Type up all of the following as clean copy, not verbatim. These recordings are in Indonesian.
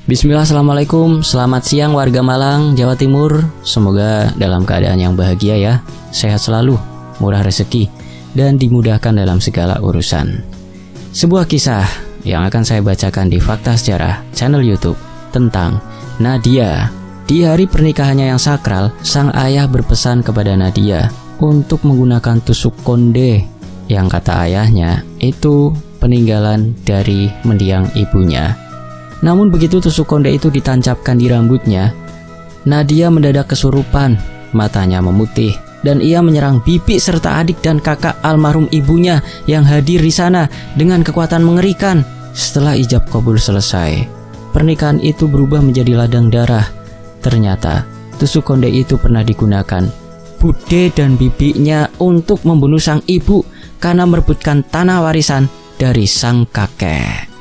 Bismillah, assalamualaikum, selamat siang warga Malang, Jawa Timur. Semoga dalam keadaan yang bahagia ya, sehat selalu, murah rezeki, dan dimudahkan dalam segala urusan. Sebuah kisah yang akan saya bacakan di Fakta Sejarah channel YouTube tentang Nadia. Di hari pernikahannya yang sakral, sang ayah berpesan kepada Nadia untuk menggunakan tusuk konde yang kata ayahnya itu peninggalan dari mendiang ibunya. Namun begitu tusuk konde itu ditancapkan di rambutnya, Nadia mendadak kesurupan, matanya memutih, dan ia menyerang bibi serta adik dan kakak almarhum ibunya yang hadir di sana dengan kekuatan mengerikan. Setelah ijab kabul selesai, pernikahan itu berubah menjadi ladang darah. Ternyata tusuk konde itu pernah digunakan bude dan bibinya untuk membunuh sang ibu karena merebutkan tanah warisan dari sang kakek.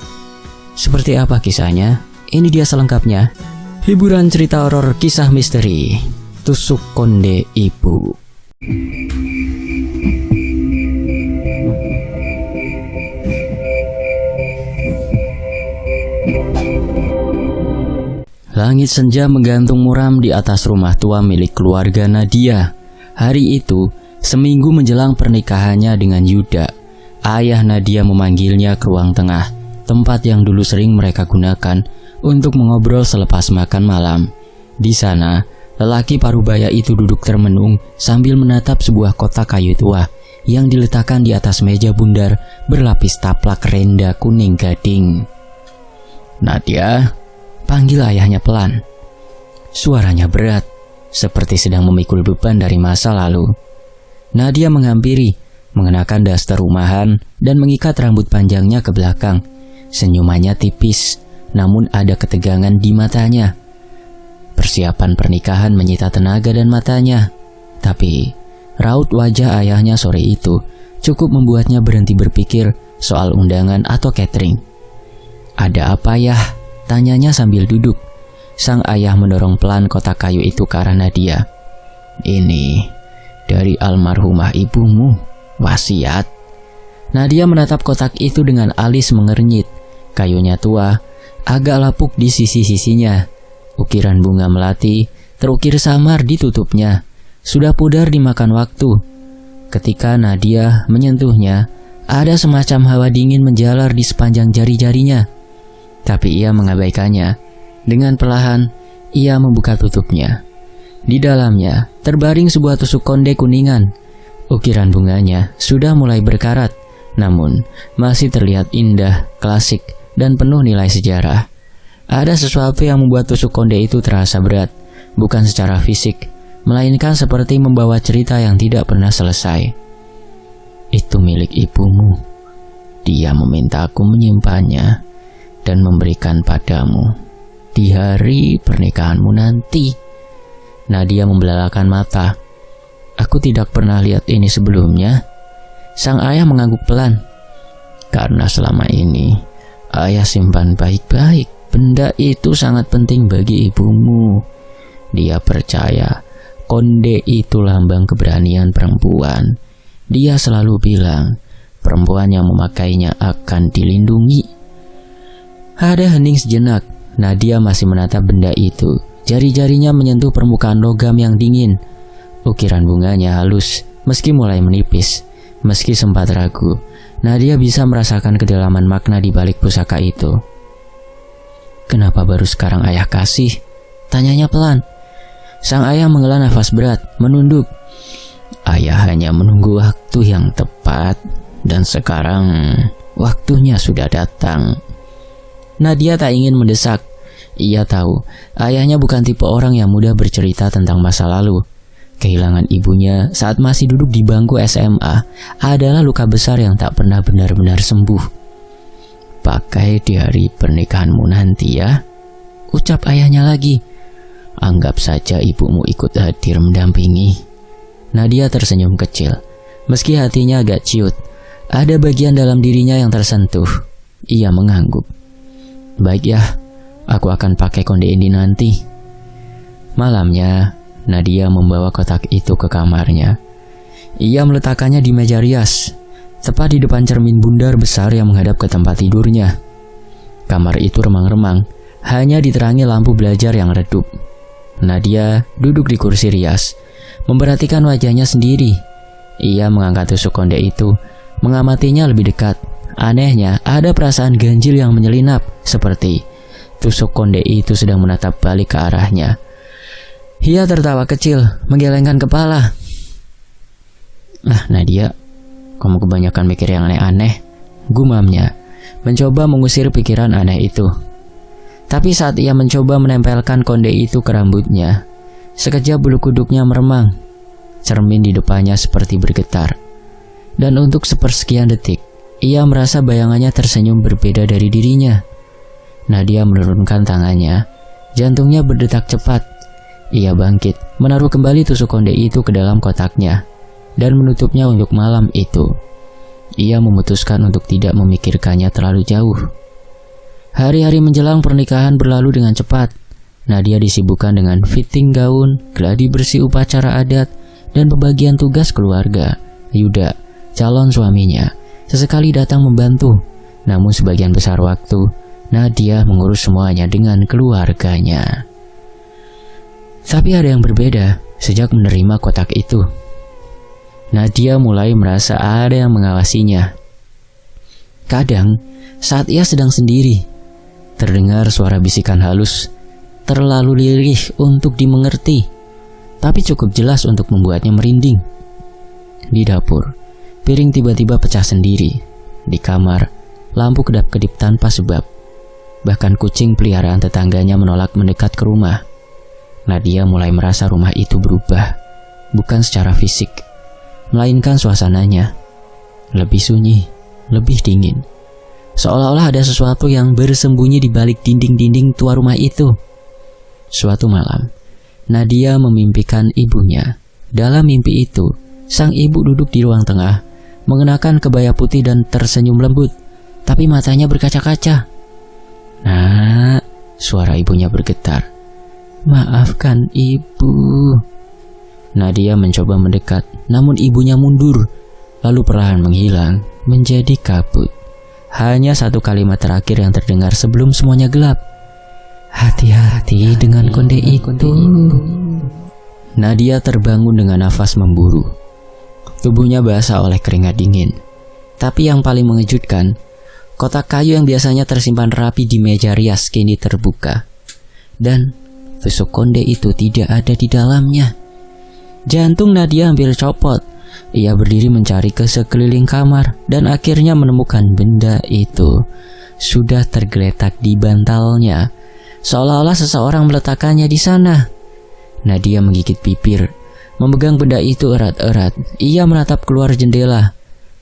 Seperti apa kisahnya? Ini dia selengkapnya. Hiburan cerita horor kisah misteri Tusuk Konde Ibu. Langit senja menggantung muram di atas rumah tua milik keluarga Nadia. Hari itu, seminggu menjelang pernikahannya dengan Yuda, ayah Nadia memanggilnya ke ruang tengah, tempat yang dulu sering mereka gunakan untuk mengobrol selepas makan malam. Di sana, lelaki parubaya itu duduk termenung sambil menatap sebuah kotak kayu tua yang diletakkan di atas meja bundar berlapis taplak renda kuning gading. "Nadia," panggil ayahnya pelan. Suaranya berat, seperti sedang memikul beban dari masa lalu. Nadia menghampiri, mengenakan daster rumahan dan mengikat rambut panjangnya ke belakang. Senyumannya tipis, namun ada ketegangan di matanya. Persiapan pernikahan menyita tenaga dan matanya. Tapi, raut wajah ayahnya sore itu cukup membuatnya berhenti berpikir soal undangan atau catering. "Ada apa ya?" tanyanya sambil duduk. Sang ayah mendorong pelan kotak kayu itu ke arah Nadia. "Ini dari almarhumah ibumu, wasiat." Nadia menatap kotak itu dengan alis mengernyit. Kayunya tua, agak lapuk di sisi-sisinya. Ukiran bunga melati terukir samar di tutupnya. Sudah pudar dimakan waktu. Ketika Nadia menyentuhnya, ada semacam hawa dingin menjalar di sepanjang jari-jarinya. Tapi ia mengabaikannya. Dengan perlahan, ia membuka tutupnya. Di dalamnya terbaring sebuah tusuk konde kuningan. Ukiran bunganya sudah mulai berkarat, namun masih terlihat indah, klasik, dan penuh nilai sejarah. Ada sesuatu yang membuat tusuk konde itu terasa berat, bukan secara fisik, melainkan seperti membawa cerita yang tidak pernah selesai. "Itu milik ibumu. Dia meminta aku menyimpannya dan memberikan padamu di hari pernikahanmu nanti." Nadia membelalakan mata. "Aku tidak pernah lihat ini sebelumnya." Sang ayah mengangguk pelan. "Karena selama ini ayah simpan baik-baik. Benda itu sangat penting bagi ibumu. Dia percaya konde itu lambang keberanian perempuan. Dia selalu bilang perempuan yang memakainya akan dilindungi." Ada hening sejenak. Nadia masih menatap benda itu. Jari-jarinya menyentuh permukaan logam yang dingin. Ukiran bunganya halus, meski mulai menipis. Meski sempat ragu, Nadia bisa merasakan kedalaman makna di balik pusaka itu. "Kenapa baru sekarang ayah kasih?" tanyanya pelan. Sang ayah menghela nafas berat, menunduk. "Ayah hanya menunggu waktu yang tepat, dan sekarang waktunya sudah datang." Nadia tak ingin mendesak. Ia tahu ayahnya bukan tipe orang yang mudah bercerita tentang masa lalu. Kehilangan ibunya saat masih duduk di bangku SMA adalah luka besar yang tak pernah benar-benar sembuh. "Pakai di hari pernikahanmu nanti ya," ucap ayahnya lagi. "Anggap saja ibumu ikut hadir mendampingi." Nadia tersenyum kecil. Meski hatinya agak ciut, ada bagian dalam dirinya yang tersentuh. Ia mengangguk. "Baik ya, aku akan pakai konde ini nanti." Malamnya, Nadia membawa kotak itu ke kamarnya. Ia meletakkannya di meja rias, tepat di depan cermin bundar besar yang menghadap ke tempat tidurnya. Kamar itu remang-remang, hanya diterangi lampu belajar yang redup. Nadia duduk di kursi rias, memperhatikan wajahnya sendiri. Ia mengangkat tusuk konde itu, mengamatinya lebih dekat. Anehnya, ada perasaan ganjil yang menyelinap, seperti tusuk konde itu sedang menatap balik ke arahnya. Ia tertawa kecil, menggelengkan kepala. Nadia, kamu kebanyakan mikir yang aneh-aneh, gumamnya, mencoba mengusir pikiran aneh itu. Tapi saat ia mencoba menempelkan konde itu ke rambutnya, sekejap bulu kuduknya meremang. Cermin di depannya seperti bergetar. Dan untuk sepersekian detik, ia merasa bayangannya tersenyum berbeda dari dirinya. Nadia menurunkan tangannya, jantungnya berdetak cepat. Ia bangkit, menaruh kembali tusuk konde itu ke dalam kotaknya, dan menutupnya untuk malam itu. Ia memutuskan untuk tidak memikirkannya terlalu jauh. Hari-hari menjelang pernikahan berlalu dengan cepat. Nadia disibukkan dengan fitting gaun, gladi bersih upacara adat, dan pembagian tugas keluarga. Yuda, calon suaminya, sesekali datang membantu. Namun sebagian besar waktu, Nadia mengurus semuanya dengan keluarganya. Tapi ada yang berbeda sejak menerima kotak itu. Nadia mulai merasa ada yang mengawasinya. Kadang, saat ia sedang sendiri, terdengar suara bisikan halus, terlalu lirih untuk dimengerti, tapi cukup jelas untuk membuatnya merinding. Di dapur, piring tiba-tiba pecah sendiri. Di kamar, lampu kedap-kedip tanpa sebab. Bahkan kucing peliharaan tetangganya menolak mendekat ke rumah. Nadia mulai merasa rumah itu berubah, bukan secara fisik, melainkan suasananya. Lebih sunyi, lebih dingin. Seolah-olah ada sesuatu yang bersembunyi di balik dinding-dinding tua rumah itu. Suatu malam, Nadia memimpikan ibunya. Dalam mimpi itu, sang ibu duduk di ruang tengah, mengenakan kebaya putih dan tersenyum lembut, tapi matanya berkaca-kaca. "Nak," suara ibunya bergetar. "Maafkan ibu." Nadia mencoba mendekat, namun ibunya mundur, lalu perlahan menghilang, menjadi kabut. Hanya satu kalimat terakhir yang terdengar sebelum semuanya gelap. "Hati-hati dengan konde itu." Nadia terbangun dengan nafas memburu. Tubuhnya basah oleh keringat dingin. Tapi yang paling mengejutkan, kotak kayu yang biasanya tersimpan rapi di meja rias kini terbuka. Dan tusuk konde itu tidak ada di dalamnya. Jantung Nadia hampir copot. Ia berdiri mencari ke sekeliling kamar dan akhirnya menemukan benda itu. Sudah tergeletak di bantalnya, seolah-olah seseorang meletakkannya di sana. Nadia menggigit bibir, memegang benda itu erat-erat. Ia menatap keluar jendela.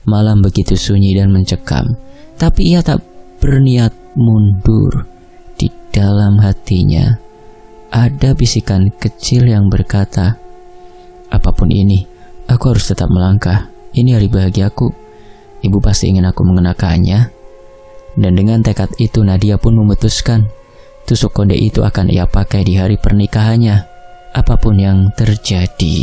Malam begitu sunyi dan mencekam, tapi ia tak berniat mundur. Di dalam hatinya ada bisikan kecil yang berkata, "Apapun ini, aku harus tetap melangkah. Ini hari bahagiaku. Ibu pasti ingin aku mengenakannya." Dan dengan tekad itu Nadia pun memutuskan tusuk konde itu akan ia pakai di hari pernikahannya, apapun yang terjadi.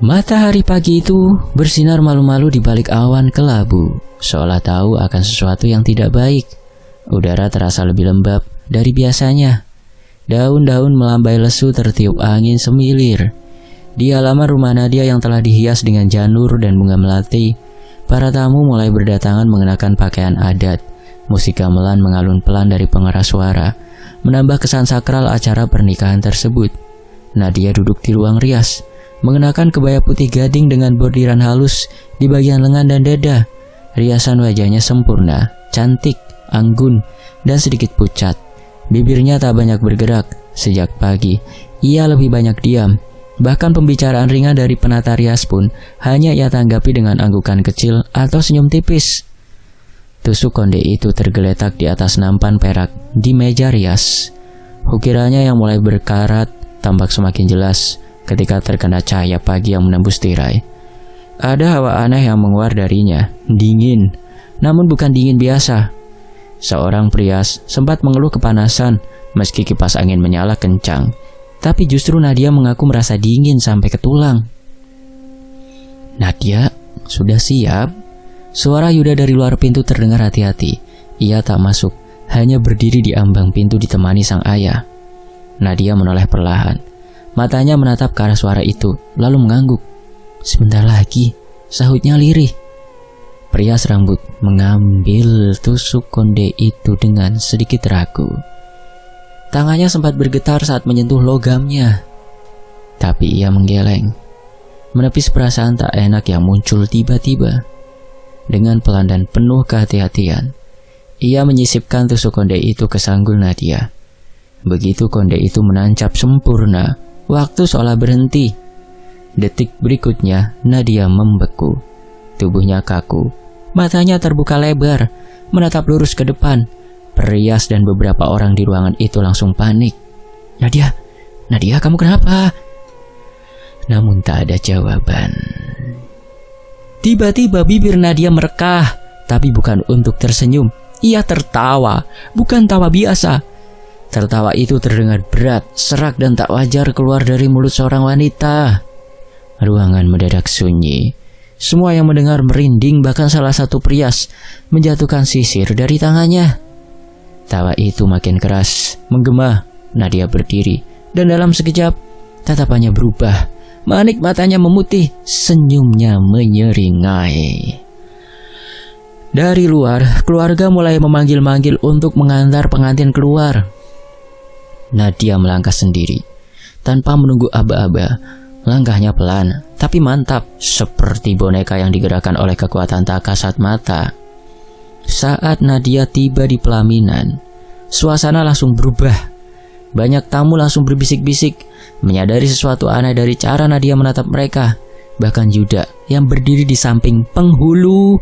Matahari pagi itu bersinar malu-malu di balik awan kelabu, seolah tahu akan sesuatu yang tidak baik. Udara terasa lebih lembab dari biasanya. Daun-daun melambai lesu tertiup angin semilir. Di halaman rumah Nadia yang telah dihias dengan janur dan bunga melati, para tamu mulai berdatangan mengenakan pakaian adat. Musik gamelan mengalun pelan dari pengeras suara, menambah kesan sakral acara pernikahan tersebut. Nadia duduk di ruang rias, mengenakan kebaya putih gading dengan bordiran halus di bagian lengan dan dada. Riasan wajahnya sempurna, cantik, anggun, dan sedikit pucat. Bibirnya tak banyak bergerak. Sejak pagi, ia lebih banyak diam. Bahkan pembicaraan ringan dari penata rias pun hanya ia tanggapi dengan anggukan kecil atau senyum tipis. Tusuk konde itu tergeletak di atas nampan perak di meja rias. Ukirannya yang mulai berkarat tampak semakin jelas ketika terkena cahaya pagi yang menembus tirai. Ada hawa aneh yang menguar darinya, dingin, namun bukan dingin biasa. Seorang pria sempat mengeluh kepanasan meski kipas angin menyala kencang, tapi justru Nadia mengaku merasa dingin sampai ke tulang. "Nadia, sudah siap?" Suara Yuda dari luar pintu terdengar hati-hati. Ia tak masuk, hanya berdiri di ambang pintu ditemani sang ayah. Nadia menoleh perlahan. Matanya menatap ke arah suara itu, lalu mengangguk. "Sebentar lagi," sahutnya lirih. Pria serambut mengambil tusuk konde itu dengan sedikit ragu. Tangannya sempat bergetar saat menyentuh logamnya. Tapi ia menggeleng, menepis perasaan tak enak yang muncul tiba-tiba. Dengan pelan dan penuh kehati-hatian, ia menyisipkan tusuk konde itu ke sanggul Nadia. Begitu konde itu menancap sempurna, waktu seolah berhenti. Detik berikutnya, Nadia membeku. Tubuhnya kaku, matanya terbuka lebar, menatap lurus ke depan. Perias dan beberapa orang di ruangan itu langsung panik. Nadia, kamu kenapa?" Namun tak ada jawaban. Tiba-tiba bibir Nadia merekah, tapi bukan untuk tersenyum. Ia tertawa, bukan tawa biasa. Tertawa itu terdengar berat, serak dan tak wajar keluar dari mulut seorang wanita. Ruangan mendadak sunyi. Semua yang mendengar merinding, bahkan salah satu perias menjatuhkan sisir dari tangannya. Tawa itu makin keras, menggema. Nadia berdiri, dan dalam sekejap tatapannya berubah. Manik matanya memutih, senyumnya menyeringai. Dari luar, keluarga mulai memanggil-manggil untuk mengantar pengantin keluar. Nadia melangkah sendiri, tanpa menunggu aba-aba. Langkahnya pelan, tapi mantap, seperti boneka yang digerakkan oleh kekuatan tak kasat mata. Saat Nadia tiba di pelaminan, suasana langsung berubah. Banyak tamu langsung berbisik-bisik, menyadari sesuatu aneh dari cara Nadia menatap mereka. Bahkan Yuda yang berdiri di samping penghulu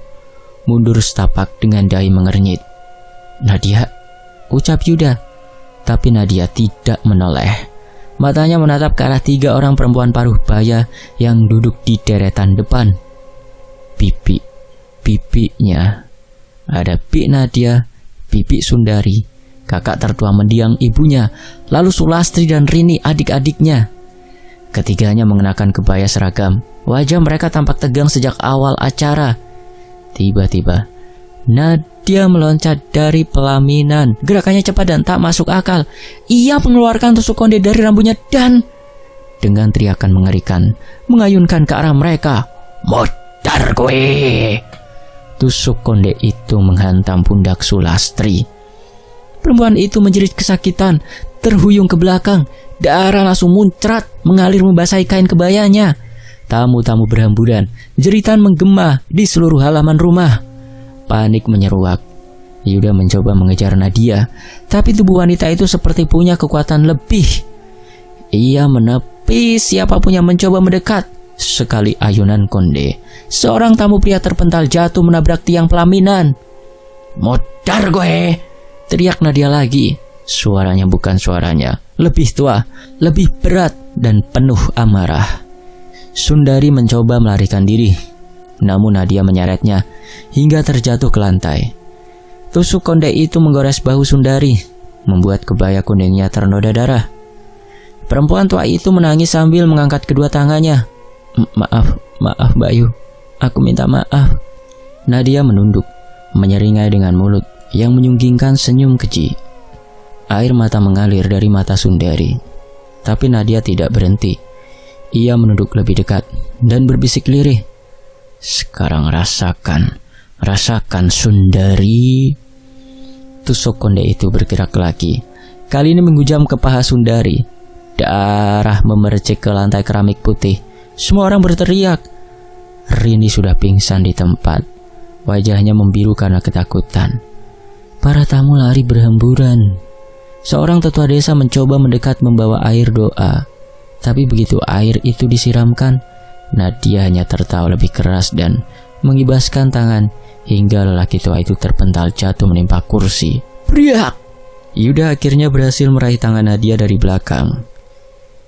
mundur setapak dengan dahi mengernyit. "Nadia," ucap Yuda. Tapi Nadia tidak menoleh. Matanya menatap ke arah 3 orang perempuan paruh baya yang duduk di deretan depan. Pipinya. Ada Bik Nadia, Bibi Sundari, kakak tertua mendiang ibunya, lalu Sulastri dan Rini adik-adiknya. Ketiganya mengenakan kebaya seragam. Wajah mereka tampak tegang sejak awal acara. Tiba-tiba, Nadia meloncat dari pelaminan. Gerakannya cepat dan tak masuk akal. Ia mengeluarkan tusuk konde dari rambutnya dan dengan teriakan mengerikan mengayunkan ke arah mereka. "Modar gue!" Tusuk konde itu menghantam pundak Sulastri. Perempuan itu menjerit kesakitan, terhuyung ke belakang. Darah langsung muncrat, mengalir membasahi kain kebayanya. Tamu-tamu berhamburan, jeritan menggema di seluruh halaman rumah. Panik menyeruak. Yuda mencoba mengejar Nadia, tapi tubuh wanita itu seperti punya kekuatan lebih. Ia menepis siapapun yang mencoba mendekat. Sekali ayunan konde, seorang tamu pria terpental jatuh menabrak tiang pelaminan. "Modar gue!" teriak Nadia lagi. Suaranya bukan suaranya, lebih tua, lebih berat dan penuh amarah. Sundari mencoba melarikan diri, namun Nadia menyeretnya hingga terjatuh ke lantai. Tusuk konde itu menggores bahu Sundari, membuat kebaya kuningnya ternoda darah. Perempuan tua itu menangis sambil mengangkat kedua tangannya. Maaf Bayu, aku minta maaf." Nadia menunduk, menyeringai dengan mulut yang menyunggingkan senyum keji. Air mata mengalir dari mata Sundari, tapi Nadia tidak berhenti. Ia menunduk lebih dekat dan berbisik lirih. "Sekarang rasakan Sundari." Tusuk konde itu bergerak lagi, kali ini menghujam ke paha Sundari. Darah memercik ke lantai keramik putih. Semua orang berteriak. Rini sudah pingsan di tempat. Wajahnya membiru karena ketakutan. Para tamu lari berhamburan. Seorang tetua desa mencoba mendekat membawa air doa. Tapi begitu air itu disiramkan, Nadia hanya tertawa lebih keras dan mengibaskan tangan hingga lelaki tua itu terpental jatuh menimpa kursi. "Priak!" Yuda akhirnya berhasil meraih tangan Nadia dari belakang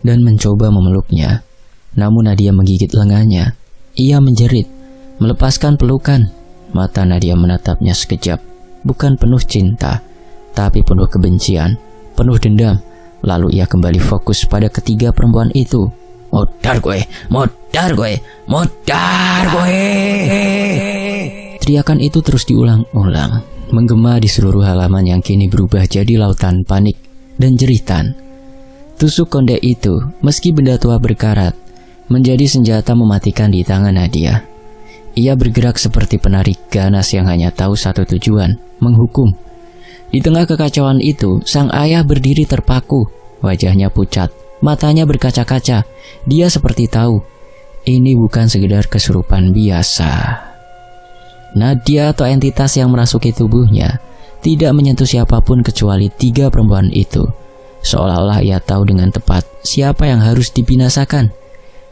dan mencoba memeluknya. Namun Nadia menggigit lengannya. Ia menjerit, melepaskan pelukan. Mata Nadia menatapnya sekejap, bukan penuh cinta, tapi penuh kebencian, penuh dendam. Lalu ia kembali fokus pada ketiga perempuan itu. "Modar gue! Modar gue! Modar gue!" Teriakan itu terus diulang-ulang, menggema di seluruh halaman yang kini berubah jadi lautan panik dan jeritan. Tusuk konde itu, meski benda tua berkarat, menjadi senjata mematikan di tangan Nadia. Ia bergerak seperti penarik ganas yang hanya tahu satu tujuan, menghukum. Di tengah kekacauan itu, sang ayah berdiri terpaku, wajahnya pucat, matanya berkaca-kaca. Dia seperti tahu, ini bukan sekedar kesurupan biasa. Nadia atau entitas yang merasuki tubuhnya tidak menyentuh siapapun kecuali 3 perempuan itu. Seolah-olah ia tahu dengan tepat siapa yang harus dibinasakan.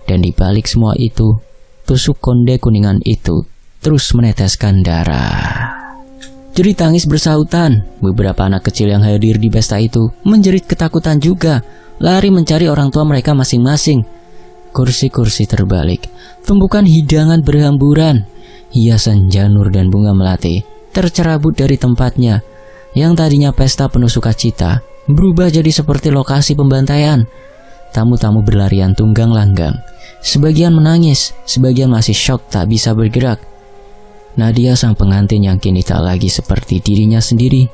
Dan di balik semua itu, tusuk konde kuningan itu terus meneteskan darah. Jerit tangis bersautan. Beberapa anak kecil yang hadir di pesta itu menjerit ketakutan juga, lari mencari orang tua mereka masing-masing. Kursi-kursi terbalik, tumpukan hidangan berhamburan, hiasan janur dan bunga melati tercerabut dari tempatnya. Yang tadinya pesta penuh sukacita berubah jadi seperti lokasi pembantaian. Tamu-tamu berlarian tunggang langgang, sebagian menangis, sebagian masih syok tak bisa bergerak. Nadia sang pengantin yang kini tak lagi seperti dirinya sendiri,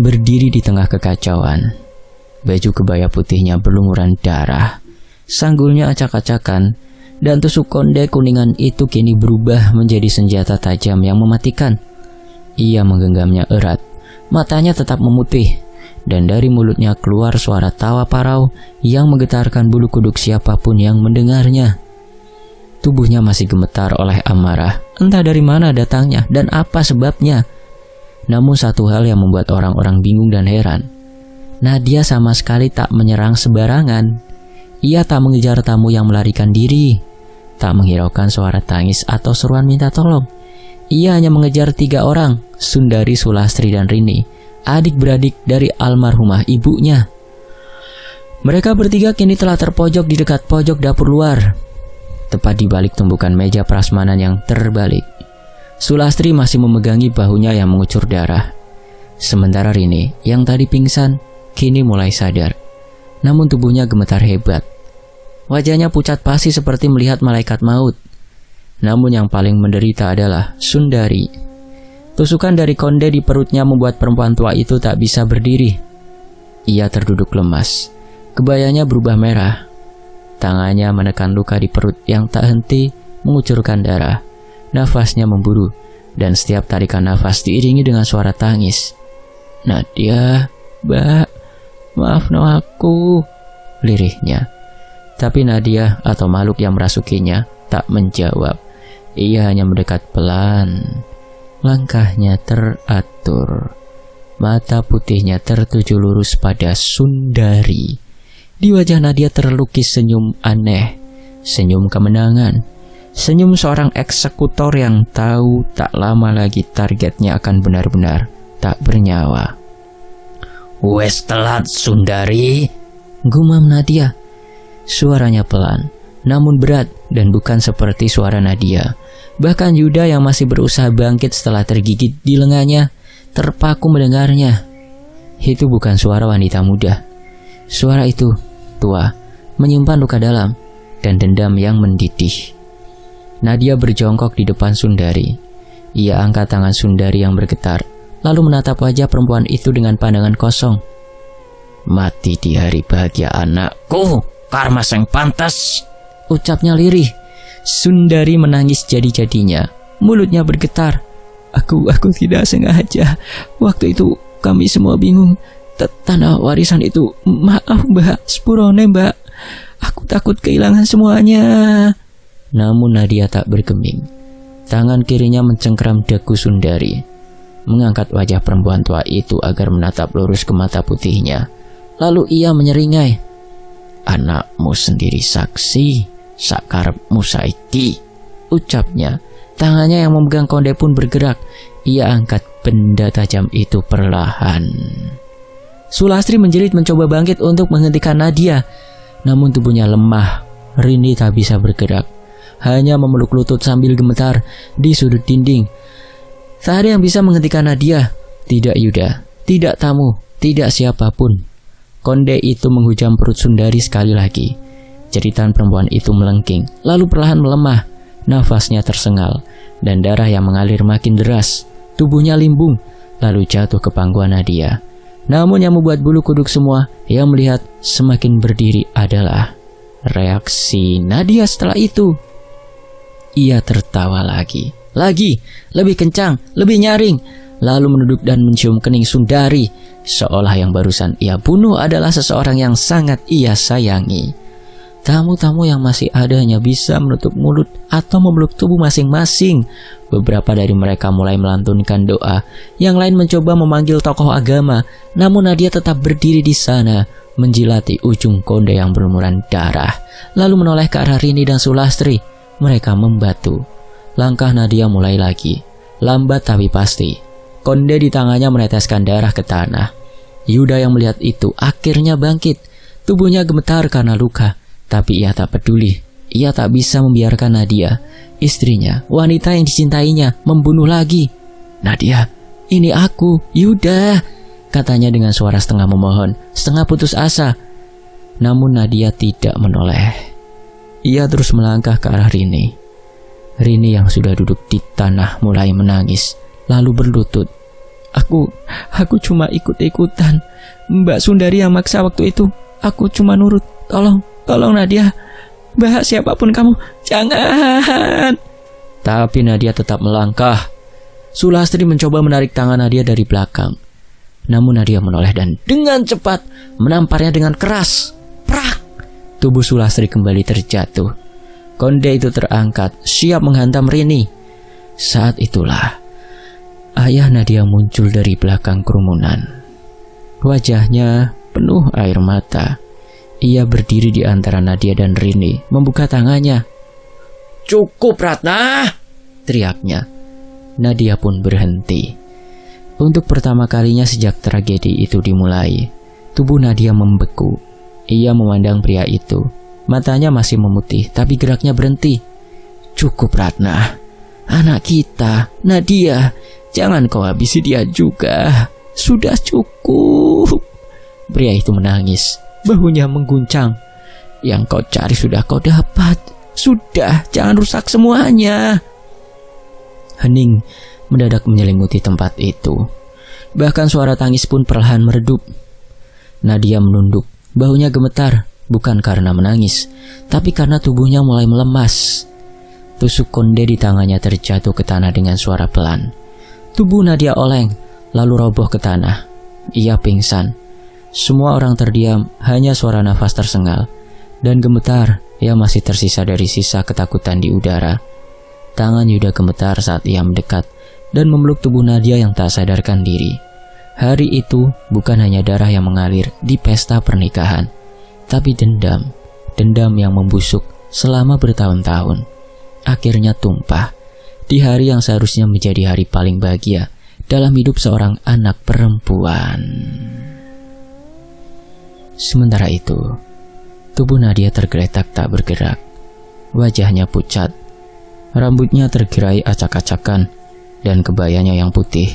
berdiri di tengah kekacauan. Baju kebaya putihnya berlumuran darah, sanggulnya acak-acakan, dan tusuk konde kuningan itu kini berubah menjadi senjata tajam yang mematikan. Ia menggenggamnya erat, matanya tetap memutih, dan dari mulutnya keluar suara tawa parau yang menggetarkan bulu kuduk siapapun yang mendengarnya. Tubuhnya masih gemetar oleh amarah, entah dari mana datangnya dan apa sebabnya. Namun satu hal yang membuat orang-orang bingung dan heran, Nadia sama sekali tak menyerang sembarangan. Ia tak mengejar tamu yang melarikan diri, tak menghiraukan suara tangis atau seruan minta tolong. Ia hanya mengejar 3 orang, Sundari, Sulastri, dan Rini, adik-beradik dari almarhumah ibunya. Mereka bertiga kini telah terpojok di dekat pojok dapur luar, tepat di balik tumpukan meja prasmanan yang terbalik. Sulastri masih memegangi bahunya yang mengucur darah. Sementara Rini, yang tadi pingsan, kini mulai sadar. Namun tubuhnya gemetar hebat. Wajahnya pucat pasi seperti melihat malaikat maut. Namun yang paling menderita adalah Sundari. Tusukan dari konde di perutnya membuat perempuan tua itu tak bisa berdiri. Ia terduduk lemas. Kebayanya berubah merah. Tangannya menekan luka di perut yang tak henti mengucurkan darah. Nafasnya memburu, dan setiap tarikan nafas diiringi dengan suara tangis. "Nadia, Mbak, maaf aku," lirihnya. Tapi Nadia atau makhluk yang merasukinya tak menjawab. Ia hanya mendekat pelan. Langkahnya teratur. Mata putihnya tertuju lurus pada Sundari. Di wajah Nadia terlukis senyum aneh, senyum kemenangan, senyum seorang eksekutor yang tahu tak lama lagi targetnya akan benar-benar tak bernyawa. "Wes telat, Sundari," gumam Nadia. Suaranya pelan, namun berat dan bukan seperti suara Nadia. Bahkan Yuda yang masih berusaha bangkit setelah tergigit di lengannya, terpaku mendengarnya. Itu bukan suara wanita muda. Suara itu tua, menyimpan luka dalam dan dendam yang mendidih. Nadia berjongkok di depan Sundari. Ia angkat tangan Sundari yang bergetar, lalu menatap wajah perempuan itu dengan pandangan kosong. "Mati di hari bahagia anakku, karma yang pantas," ucapnya lirih. Sundari menangis jadi-jadinya, mulutnya bergetar. Aku tidak sengaja. Waktu itu kami semua bingung. Tanah warisan itu, maaf Mbak, sepurone Mbak. Aku takut kehilangan semuanya." Namun Nadia tak bergeming. Tangan kirinya mencengkram dagu Sundari, mengangkat wajah perempuan tua itu agar menatap lurus ke mata putihnya. Lalu ia menyeringai, "Anakmu sendiri saksi, sakarepmu saiki," ucapnya. Tangannya yang memegang konde pun bergerak. Ia angkat benda tajam itu perlahan. Sulastri menjerit mencoba bangkit untuk menghentikan Nadia, namun tubuhnya lemah. Rini tak bisa bergerak, hanya memeluk lutut sambil gemetar di sudut dinding. Tak ada yang bisa menghentikan Nadia. Tidak Yuda, tidak tamu, tidak siapapun. Konde itu menghujam perut Sundari sekali lagi. Jeritan perempuan itu melengking, lalu perlahan melemah. Nafasnya tersengal, dan darah yang mengalir makin deras. Tubuhnya limbung, lalu jatuh ke pangkuan Nadia. Namun yang membuat bulu kuduk semua yang melihat semakin berdiri adalah reaksi Nadia setelah itu. Ia tertawa lagi, lebih kencang, lebih nyaring, lalu menunduk dan mencium kening Sundari, seolah yang barusan ia bunuh adalah seseorang yang sangat ia sayangi. Tamu-tamu yang masih ada hanya bisa menutup mulut atau memeluk tubuh masing-masing. Beberapa dari mereka mulai melantunkan doa, yang lain mencoba memanggil tokoh agama. Namun Nadia tetap berdiri di sana, menjilati ujung konde yang berlumuran darah, lalu menoleh ke arah Rini dan Sulastri. Mereka membatu. Langkah Nadia mulai lagi, lambat tapi pasti. Konde di tangannya meneteskan darah ke tanah. Yuda yang melihat itu akhirnya bangkit. Tubuhnya gemetar karena luka, tapi ia tak peduli. Ia tak bisa membiarkan Nadia, istrinya, wanita yang dicintainya, membunuh lagi. "Nadia, ini aku, Yuda," katanya dengan suara setengah memohon, setengah putus asa. Namun Nadia tidak menoleh. Ia terus melangkah ke arah Rini. Rini yang sudah duduk di tanah mulai menangis, lalu berlutut. Aku cuma ikut-ikutan. Mbak Sundari yang maksa waktu itu. Aku cuma nurut. Tolong Nadia. Mbak, siapapun kamu, jangan." Tapi Nadia tetap melangkah. Sulastri mencoba menarik tangan Nadia dari belakang. Namun Nadia menoleh dan dengan cepat menamparnya dengan keras. Prak! Tubuh Sulastri kembali terjatuh. Konde itu terangkat, siap menghantam Rini. Saat itulah ayah Nadia muncul dari belakang kerumunan. Wajahnya penuh air mata. Ia berdiri di antara Nadia dan Rini, membuka tangannya. "Cukup, Ratna!" teriaknya. Nadia pun berhenti. Untuk pertama kalinya sejak tragedi itu dimulai, tubuh Nadia membeku. Ia memandang pria itu. Matanya masih memutih, tapi geraknya berhenti. "Cukup, Ratna. Anak kita, Nadia. Jangan kau habisi dia juga. Sudah cukup." Pria itu menangis. Bahunya mengguncang. "Yang kau cari sudah kau dapat. Sudah, jangan rusak semuanya." Hening mendadak menyelimuti tempat itu. Bahkan suara tangis pun perlahan meredup. Nadia menunduk, bahunya gemetar, bukan karena menangis, tapi karena tubuhnya mulai melemas. Tusuk konde di tangannya terjatuh ke tanah dengan suara pelan. Tubuh Nadia oleng, lalu roboh ke tanah. Ia pingsan. Semua orang terdiam, hanya suara nafas tersengal dan gemetar yang masih tersisa dari sisa ketakutan di udara. Tangan Yuda gemetar saat ia mendekat dan memeluk tubuh Nadia yang tak sadarkan diri. Hari itu bukan hanya darah yang mengalir di pesta pernikahan, tapi dendam yang membusuk selama bertahun-tahun. Akhirnya tumpah di hari yang seharusnya menjadi hari paling bahagia dalam hidup seorang anak perempuan. Sementara itu, tubuh Nadia tergeletak tak bergerak. Wajahnya pucat, rambutnya tergerai acak-acakan, dan kebayanya yang putih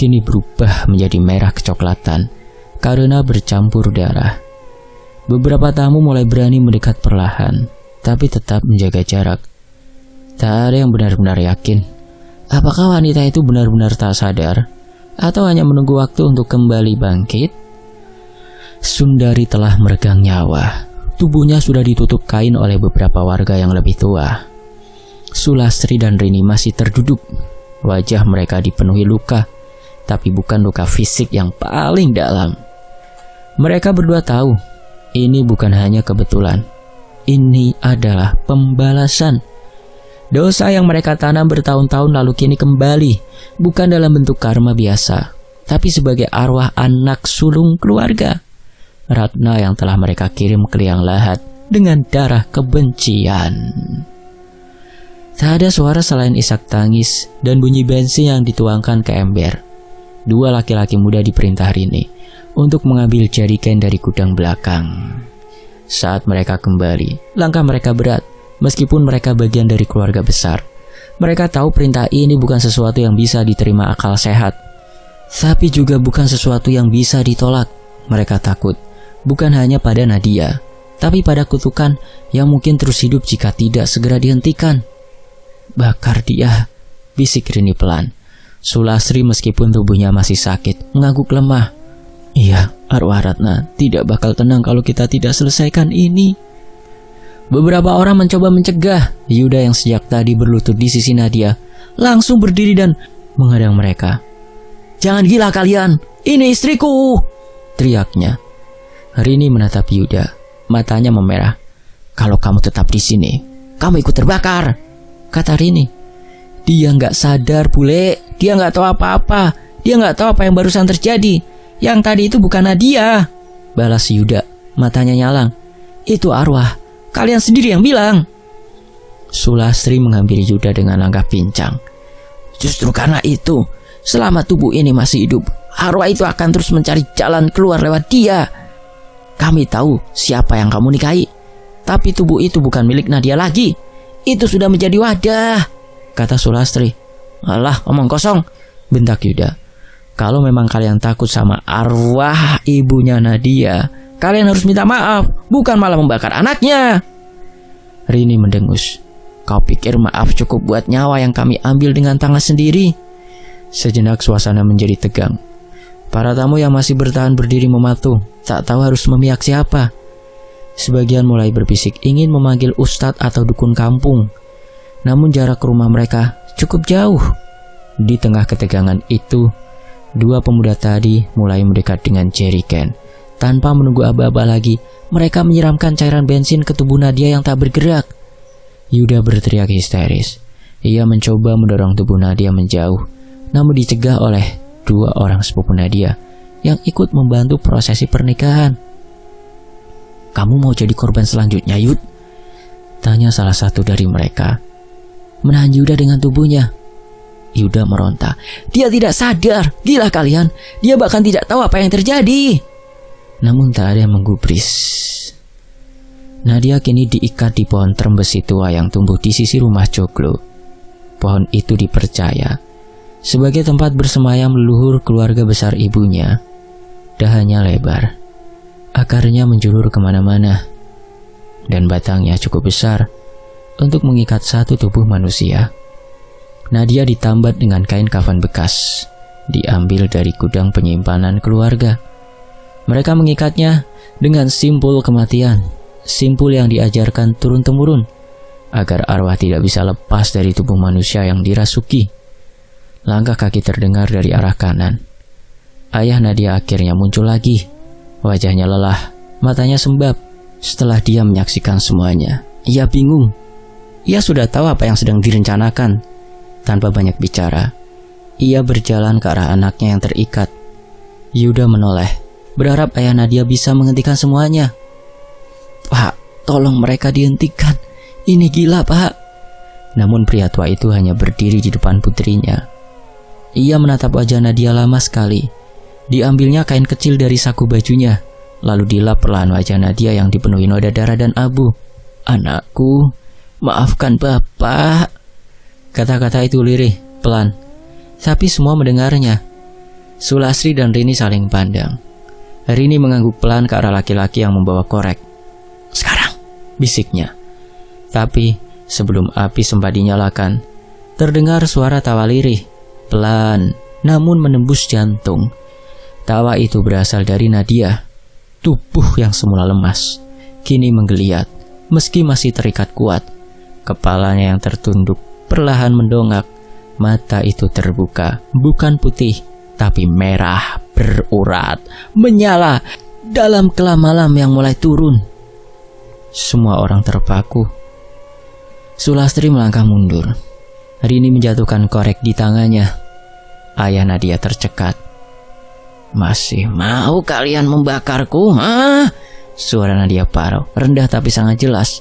kini berubah menjadi merah kecoklatan karena bercampur darah. Beberapa tamu mulai berani mendekat perlahan, tapi tetap menjaga jarak. Tak ada yang benar-benar yakin apakah wanita itu benar-benar tak sadar atau hanya menunggu waktu untuk kembali bangkit. Sundari telah meregang nyawa. Tubuhnya sudah ditutup kain oleh beberapa warga yang lebih tua. Sulastri dan Rini masih terduduk. Wajah mereka dipenuhi luka, tapi bukan luka fisik yang paling dalam. Mereka berdua tahu, ini bukan hanya kebetulan. Ini adalah pembalasan. Dosa yang mereka tanam bertahun-tahun lalu kini kembali, bukan dalam bentuk karma biasa, tapi sebagai arwah anak sulung keluarga. Ratna yang telah mereka kirim ke liang lahat dengan darah kebencian. Tak ada suara selain isak tangis dan bunyi bensin yang dituangkan ke ember. Dua laki-laki muda diperintah Rini untuk mengambil jerigen dari gudang belakang. Saat mereka kembali, langkah mereka berat, meskipun mereka bagian dari keluarga besar. Mereka tahu perintah ini bukan sesuatu yang bisa diterima akal sehat, tapi juga bukan sesuatu yang bisa ditolak. Mereka takut bukan hanya pada Nadia, tapi pada kutukan yang mungkin terus hidup jika tidak segera dihentikan. "Bakar dia," bisik Rini pelan. Sulastri meskipun tubuhnya masih sakit mengangguk lemah. Iya, arwah Ratna tidak bakal tenang kalau kita tidak selesaikan ini. Beberapa orang mencoba mencegah. Yuda yang sejak tadi berlutut di sisi Nadia langsung berdiri dan menghadang mereka. Jangan gila kalian, ini istriku, teriaknya. Rini menatap Yuda, matanya memerah. Kalau kamu tetap di sini, kamu ikut terbakar, kata Rini. Dia nggak sadar, bule. Dia nggak tahu apa-apa. Dia nggak tahu apa yang barusan terjadi. Yang tadi itu bukan Nadia, balas Yuda, matanya nyalang. Itu arwah. Kalian sendiri yang bilang. Sulastri menghampiri Yuda dengan langkah pincang. Justru karena itu, selama tubuh ini masih hidup, arwah itu akan terus mencari jalan keluar lewat dia. Kami tahu siapa yang kamu nikahi, tapi tubuh itu bukan milik Nadia lagi. Itu sudah menjadi wadah, kata Sulastri. Alah, omong kosong, bentak Yuda. Kalau memang kalian takut sama arwah ibunya Nadia, kalian harus minta maaf, bukan malah membakar anaknya. Rini mendengus. Kau pikir maaf cukup buat nyawa yang kami ambil dengan tangan sendiri? Sejenak suasana menjadi tegang. Para tamu yang masih bertahan berdiri mematung, tak tahu harus memihak siapa. Sebagian mulai berbisik ingin memanggil ustadz atau dukun kampung. Namun jarak rumah mereka cukup jauh. Di tengah ketegangan itu, dua pemuda tadi mulai mendekat dengan jeriken. Tanpa menunggu aba-aba lagi, mereka menyiramkan cairan bensin ke tubuh Nadia yang tak bergerak. Yuda berteriak histeris. Ia mencoba mendorong tubuh Nadia menjauh, namun dicegah oleh dua orang sepupu Nadia yang ikut membantu prosesi pernikahan. Kamu mau jadi korban selanjutnya, Yud? Tanya salah satu dari mereka. Menahan Yuda dengan tubuhnya. Yuda meronta. Dia tidak sadar, gila kalian. Dia bahkan tidak tahu apa yang terjadi. Namun tak ada yang menggubris. Nadia kini diikat di pohon trembesi tua yang tumbuh di sisi rumah Joglo. Pohon itu dipercaya sebagai tempat bersemayam leluhur keluarga besar ibunya. Dahannya lebar, akarnya menjulur kemana-mana, dan batangnya cukup besar untuk mengikat satu tubuh manusia. Nadia ditambat dengan kain kafan bekas, diambil dari gudang penyimpanan keluarga. Mereka mengikatnya dengan simpul kematian, simpul yang diajarkan turun-temurun, agar arwah tidak bisa lepas dari tubuh manusia yang dirasuki. Langkah kaki terdengar dari arah kanan. Ayah Nadia akhirnya muncul lagi. Wajahnya lelah, matanya sembab. Setelah dia menyaksikan semuanya, ia bingung. Ia sudah tahu apa yang sedang direncanakan. Tanpa banyak bicara, ia berjalan ke arah anaknya yang terikat. Yuda menoleh, berharap ayah Nadia bisa menghentikan semuanya. Pak, tolong mereka dihentikan. Ini gila, Pak. Namun pria tua itu hanya berdiri di depan putrinya. Ia menatap wajah Nadia lama sekali. Diambilnya kain kecil dari saku bajunya, lalu dilap perlahan wajah Nadia yang dipenuhi noda darah dan abu. Anakku, maafkan Bapak. Kata-kata itu lirih, pelan, tapi semua mendengarnya. Sulastri dan Rini saling pandang. Rini mengangguk pelan ke arah laki-laki yang membawa korek. Sekarang, bisiknya. Tapi sebelum api sempat dinyalakan, terdengar suara tawa lirih, pelan, namun menembus jantung. Tawa itu berasal dari Nadia. Tubuh yang semula lemas kini menggeliat, meski masih terikat kuat. Kepalanya yang tertunduk perlahan mendongak. Mata itu terbuka, bukan putih, tapi merah, berurat, menyala dalam kelam malam yang mulai turun. Semua orang terpaku. Sulastri melangkah mundur. Rini menjatuhkan korek di tangannya. Ayah Nadia tercekat. Masih mau kalian membakarku? Hah? Suara Nadia parau, rendah tapi sangat jelas.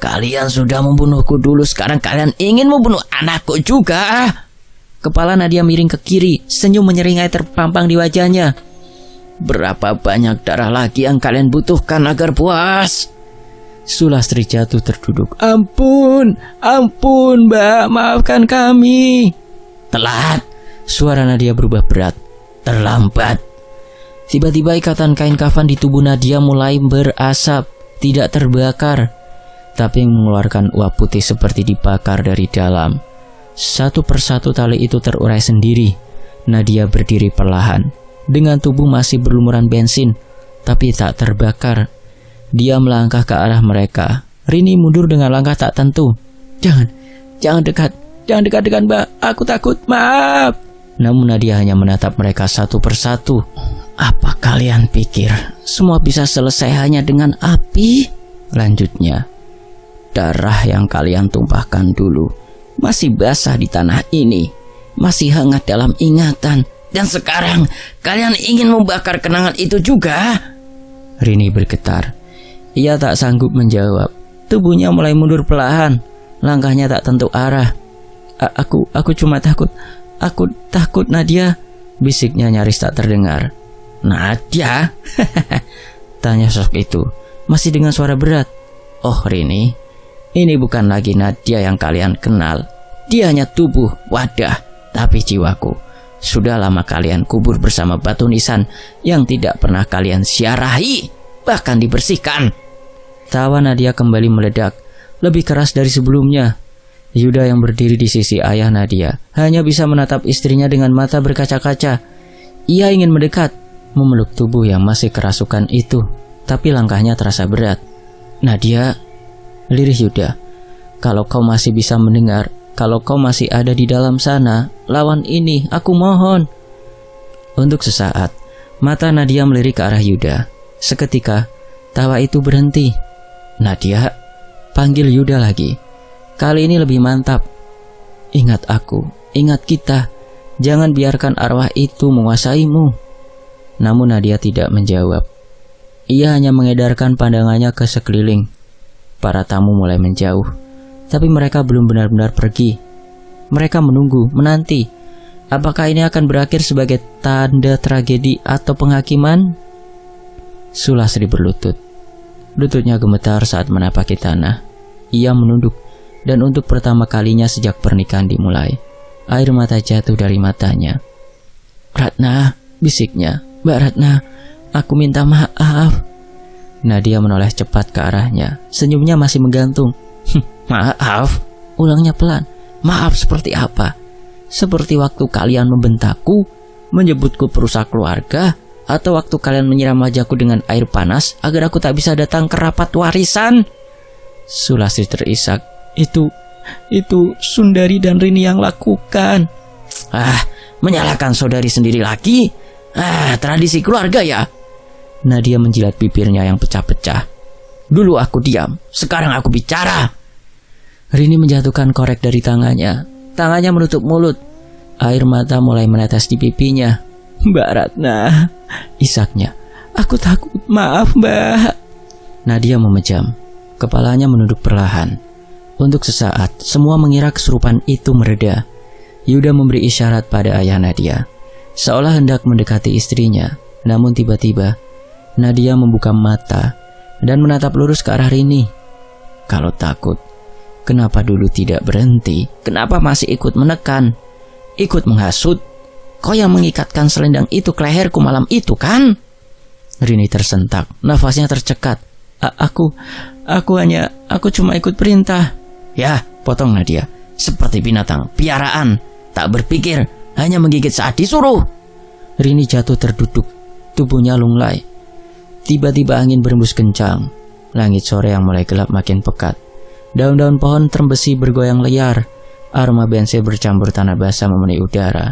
Kalian sudah membunuhku dulu, sekarang kalian ingin membunuh anakku juga? Kepala Nadia miring ke kiri, senyum menyeringai terpampang di wajahnya. Berapa banyak darah lagi yang kalian butuhkan agar puas? Sulastri jatuh terduduk. Ampun, ampun Mbak, maafkan kami. Telat. Suara Nadia berubah berat. Terlambat. Tiba-tiba ikatan kain kafan di tubuh Nadia mulai berasap, tidak terbakar, tapi mengeluarkan uap putih seperti dibakar dari dalam. Satu persatu tali itu terurai sendiri. Nadia berdiri perlahan, dengan tubuh masih berlumuran bensin, tapi tak terbakar. Dia melangkah ke arah mereka. Rini mundur dengan langkah tak tentu. Jangan dekat Mbak, aku takut, maaf. Namun Nadia hanya menatap mereka satu persatu. Apa kalian pikir semua bisa selesai hanya dengan api? Lanjutnya, darah yang kalian tumpahkan dulu masih basah di tanah ini, masih hangat dalam ingatan. Dan sekarang kalian ingin membakar kenangan itu juga? Rini bergetar. Ia tak sanggup menjawab. Tubuhnya mulai mundur perlahan. Langkahnya tak tentu arah. Aku cuma takut. Aku takut, Nadia. Bisiknya nyaris tak terdengar. Nadia? Tanya sosok itu, masih dengan suara berat. Oh Rini, ini bukan lagi Nadia yang kalian kenal. Dia hanya tubuh, wadah, tapi jiwaku sudah lama kalian kubur bersama batu nisan yang tidak pernah kalian ziarahi, bahkan dibersihkan. Tawa Nadia kembali meledak, lebih keras dari sebelumnya. Yuda yang berdiri di sisi ayah Nadia hanya bisa menatap istrinya dengan mata berkaca-kaca. Ia ingin mendekat, memeluk tubuh yang masih kerasukan itu, tapi langkahnya terasa berat. Nadia, lirih Yuda, kalau kau masih bisa mendengar, kalau kau masih ada di dalam sana, lawan ini, aku mohon. Untuk sesaat, mata Nadia melirik ke arah Yuda. Seketika, tawa itu berhenti. Nadia, panggil Yuda lagi. Kali ini lebih mantap. Ingat aku, ingat kita. Jangan biarkan arwah itu menguasaimu. Namun Nadia tidak menjawab. Ia hanya mengedarkan pandangannya ke sekeliling. Para tamu mulai menjauh, tapi mereka belum benar-benar pergi. Mereka menunggu, menanti. Apakah ini akan berakhir sebagai tanda tragedi atau penghakiman? Sulasri berlutut. Lututnya gemetar saat menapaki tanah. Ia menunduk, dan untuk pertama kalinya sejak pernikahan dimulai, air mata jatuh dari matanya. Ratna, bisiknya. Mbak Ratna, aku minta maaf. Nadia menoleh cepat ke arahnya. Senyumnya masih menggantung. Maaf? Ulangnya pelan. Maaf seperti apa? Seperti waktu kalian membentakku, menyebutku perusak keluarga, atau waktu kalian menyiram wajahku dengan air panas agar aku tak bisa datang ke rapat warisan? Sulasri terisak. Itu Sundari dan Rini yang lakukan. Menyalahkan saudari sendiri lagi? Tradisi keluarga ya? Nadia menjilat bibirnya yang pecah-pecah. Dulu aku diam, sekarang aku bicara. Rini menjatuhkan korek dari tangannya. Tangannya menutup mulut. Air mata mulai menetes di pipinya. Mbak Ratna, isaknya. Aku takut, maaf Mbak. Nadia memejam. Kepalanya menunduk perlahan. Untuk sesaat, semua mengira kesurupan itu mereda. Yuda memberi isyarat pada ayah Nadia, seolah hendak mendekati istrinya. Namun tiba-tiba, Nadia membuka mata dan menatap lurus ke arah Rini. Kalau takut, kenapa dulu tidak berhenti? Kenapa masih ikut menekan? Ikut menghasut? Kau yang mengikatkan selendang itu ke leherku malam itu kan? Rini tersentak, nafasnya tercekat. Aku cuma ikut perintah. Ya, potong Nadia. Seperti binatang piaraan, tak berpikir, hanya menggigit saat disuruh. Rini jatuh terduduk, tubuhnya lunglai. Tiba-tiba angin berembus kencang. Langit sore yang mulai gelap makin pekat. Daun-daun pohon terembesi bergoyang liar. Aroma bensin bercampur tanah basah memenuhi udara.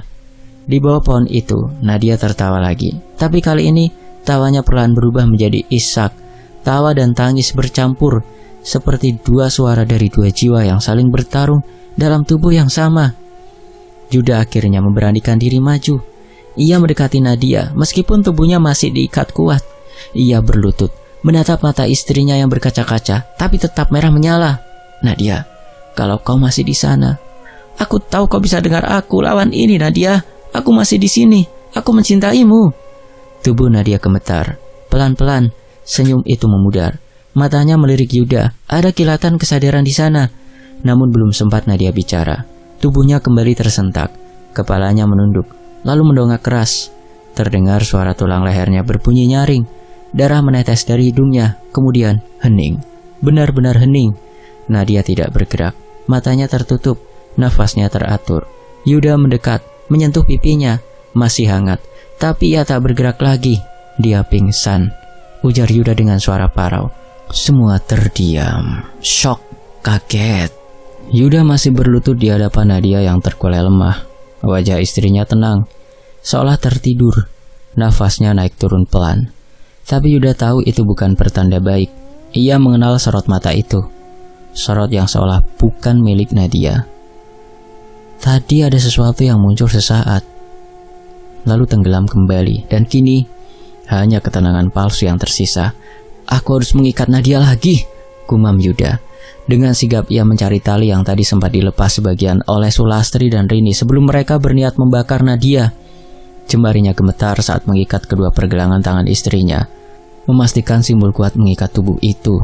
Di bawah pohon itu, Nadia tertawa lagi. Tapi kali ini, tawanya perlahan berubah menjadi isak. Tawa dan tangis bercampur, seperti dua suara dari dua jiwa yang saling bertarung dalam tubuh yang sama. Yuda akhirnya memberanikan diri maju. Ia mendekati Nadia, meskipun tubuhnya masih diikat kuat. Ia berlutut, menatap mata istrinya yang berkaca-kaca, tapi tetap merah menyala. Nadia, kalau kau masih di sana, aku tahu kau bisa dengar aku lawan ini. Nadia, aku masih di sini. Aku mencintaimu. Tubuh Nadia gemetar. Pelan-pelan, senyum itu memudar. Matanya melirik Yuda. Ada kilatan kesadaran di sana. Namun belum sempat Nadia bicara, tubuhnya kembali tersentak. Kepalanya menunduk, lalu mendongak keras. Terdengar suara tulang lehernya berbunyi nyaring. Darah menetes dari hidungnya, kemudian hening. Benar-benar hening. Nadia tidak bergerak. Matanya tertutup. Nafasnya teratur. Yuda mendekat, menyentuh pipinya. Masih hangat, tapi ia tak bergerak lagi. Dia pingsan, ujar Yuda dengan suara parau. Semua terdiam, syok, kaget. Yuda masih berlutut di hadapan Nadia yang terkulai lemah. Wajah istrinya tenang, seolah tertidur. Nafasnya naik turun pelan. Tapi Yuda tahu itu bukan pertanda baik. Ia mengenal sorot mata itu. Sorot yang seolah bukan milik Nadia. Tadi ada sesuatu yang muncul sesaat, lalu tenggelam kembali, dan kini hanya ketenangan palsu yang tersisa. Aku harus mengikat Nadia lagi, gumam Yuda. Dengan sigap ia mencari tali yang tadi sempat dilepas sebagian oleh Sulastri dan Rini sebelum mereka berniat membakar Nadia. Jemarinya gemetar saat mengikat kedua pergelangan tangan istrinya, memastikan simbol kuat mengikat tubuh itu.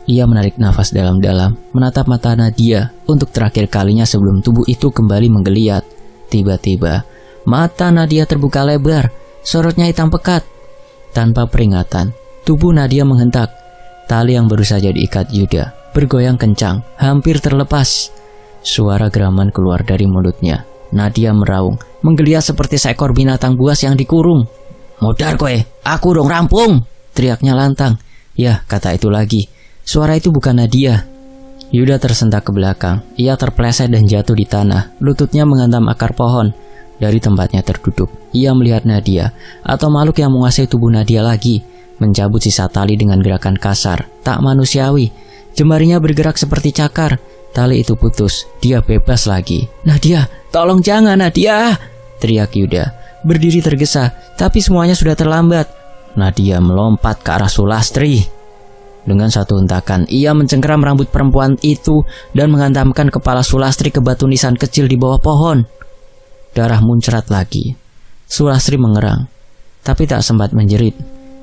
Ia menarik nafas dalam-dalam, menatap mata Nadia untuk terakhir kalinya sebelum tubuh itu kembali menggeliat. Tiba-tiba, mata Nadia terbuka lebar, sorotnya hitam pekat. Tanpa peringatan, tubuh Nadia menghentak. Tali yang baru saja diikat Yuda bergoyang kencang, hampir terlepas. Suara geraman keluar dari mulutnya. Nadia meraung, menggeliat seperti seekor binatang buas yang dikurung. "Modar kowe, aku dong rampung!" teriaknya lantang. "Ya," kata itu lagi. Suara itu bukan Nadia. Yuda tersentak ke belakang. Ia terpleset dan jatuh di tanah. Lututnya menghantam akar pohon. Dari tempatnya terduduk, ia melihat Nadia, atau makhluk yang menguasai tubuh Nadia lagi, mencabut sisa tali dengan gerakan kasar, tak manusiawi. Jemarinya bergerak seperti cakar. Tali itu putus. Dia bebas lagi. "Nadia, tolong jangan Nadia!" teriak Yuda. Berdiri tergesa, tapi semuanya sudah terlambat. Nadia melompat ke arah Sulastri. Dengan satu hentakan, ia mencengkeram rambut perempuan itu dan menghantamkan kepala Sulastri ke batu nisan kecil di bawah pohon. Darah muncrat lagi. Sulastri mengerang, tapi tak sempat menjerit.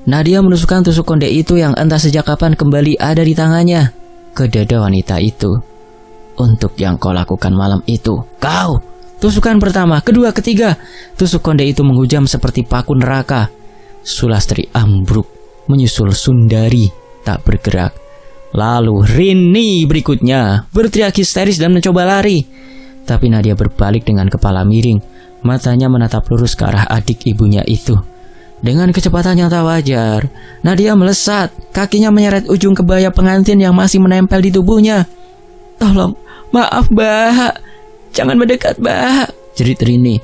Nadia menusukkan tusuk konde itu yang entah sejak kapan kembali ada di tangannya ke dada wanita itu. "Untuk yang kau lakukan malam itu, kau!" Tusukan pertama, kedua, ketiga. Tusuk konde itu menghujam seperti paku neraka. Sulastri ambruk, menyusul Sundari tak bergerak. Lalu Rini berikutnya berteriak histeris dan mencoba lari. Tapi Nadia berbalik dengan kepala miring. Matanya menatap lurus ke arah adik ibunya itu. Dengan kecepatan yang tak wajar, Nadia melesat. Kakinya menyeret ujung kebaya pengantin yang masih menempel di tubuhnya. "Tolong, maaf Mbak, jangan mendekat Mbak," jerit Rini.